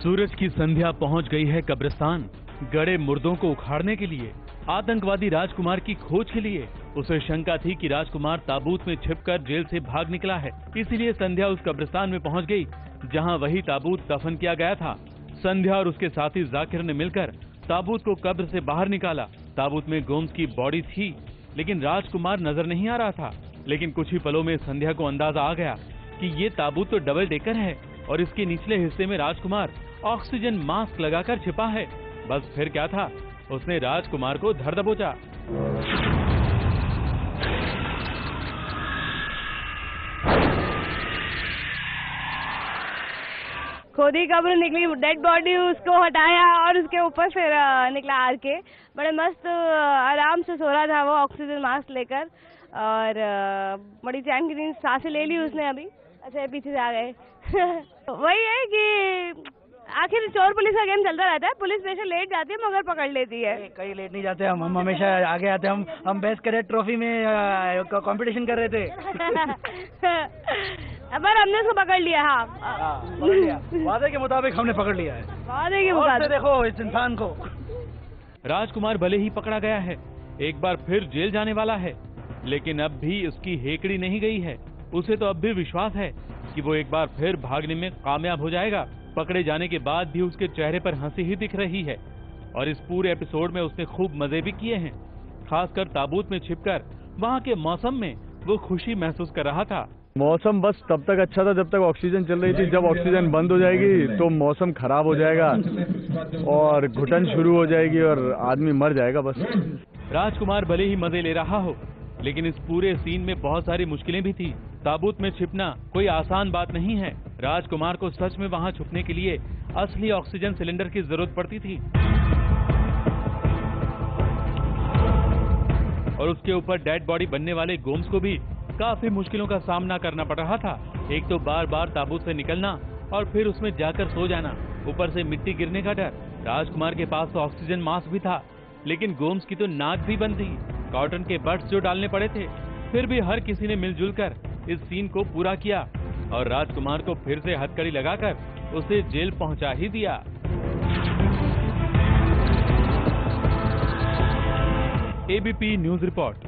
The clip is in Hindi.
सूरज की संध्या पहुंच गई है कब्रिस्तान। गड़े मुर्दों को उखाड़ने के लिए, आतंकवादी राजकुमार की खोज के लिए। उसे शंका थी कि राजकुमार ताबूत में छिपकर जेल से भाग निकला है, इसीलिए संध्या उस कब्रिस्तान में पहुंच गई जहां वही ताबूत दफन किया गया था। संध्या और उसके साथी जाकिर ने मिलकर ताबूत को कब्र से बाहर निकाला। ताबूत में गोम्स की बॉडी थी, लेकिन राजकुमार नजर नहीं आ रहा था। लेकिन कुछ ही पलों में संध्या को अंदाजा आ गया कि ये ताबूत तो डबल डेकर है और इसके निचले हिस्से में राजकुमार ऑक्सीजन मास्क लगाकर छिपा है। बस फिर क्या था, उसने राजकुमार को धर दबोचा। खुद ही कब्र निकली, डेड बॉडी उसको हटाया और उसके ऊपर फिर निकला आर के। बड़े मस्त आराम से सो रहा था वो ऑक्सीजन मास्क लेकर, और बड़ी चैन की सांसें ले ली उसने। अभी अच्छा पीछे से आ गए। वही है कि आखिर चोर पुलिस का गेम चलता रहता है। पुलिस स्टेशन लेट जाती है मगर पकड़ लेती है। कहीं लेट नहीं जाते हम हमेशा आगे आते हैं। हम बेस्ट कैडेट ट्रॉफी में कंपटीशन कर रहे थे। पर हमने उसको पकड़ लिया। पकड़ लिया। वादे के मुताबिक हमने पकड़ लिया है। वादे के मुताबिक। देखो इस इंसान को। राजकुमार भले ही पकड़ा गया है, एक बार फिर जेल जाने वाला है, लेकिन अब भी उसकी हेकड़ी नहीं गई है। उसे तो अब भी विश्वास है कि वो एक बार फिर भागने में कामयाब हो जाएगा। पकड़े जाने के बाद भी उसके चेहरे पर हंसी ही दिख रही है, और इस पूरे एपिसोड में उसने खूब मजे भी किए हैं। खासकर ताबूत में छिपकर वहाँ के मौसम में वो खुशी महसूस कर रहा था। मौसम बस तब तक अच्छा था जब तक ऑक्सीजन चल रही थी। जब ऑक्सीजन बंद हो जाएगी तो मौसम खराब हो जाएगा और घुटन शुरू हो जाएगी और आदमी मर जाएगा। बस राजकुमार भले ही मजे ले रहा हो, लेकिन इस पूरे सीन में बहुत सारी मुश्किलें भी थी। ताबूत में छिपना कोई आसान बात नहीं है। राजकुमार को सच में वहां छुपने के लिए असली ऑक्सीजन सिलेंडर की जरूरत पड़ती थी, और उसके ऊपर डेड बॉडी बनने वाले गोम्स को भी काफी मुश्किलों का सामना करना पड़ रहा था। एक तो बार बार ताबूत से निकलना और फिर उसमें जाकर सो जाना, ऊपर से मिट्टी गिरने का डर। राजकुमार के पास तो ऑक्सीजन मास्क भी था, लेकिन गोम्स की तो नाक भी बंद थी। कॉटन के बड्स जो डालने पड़े थे। फिर भी हर किसी ने मिलजुल कर इस सीन को पूरा किया और राजकुमार को फिर से हथकड़ी लगाकर उसे जेल पहुंचा ही दिया। ABP news report.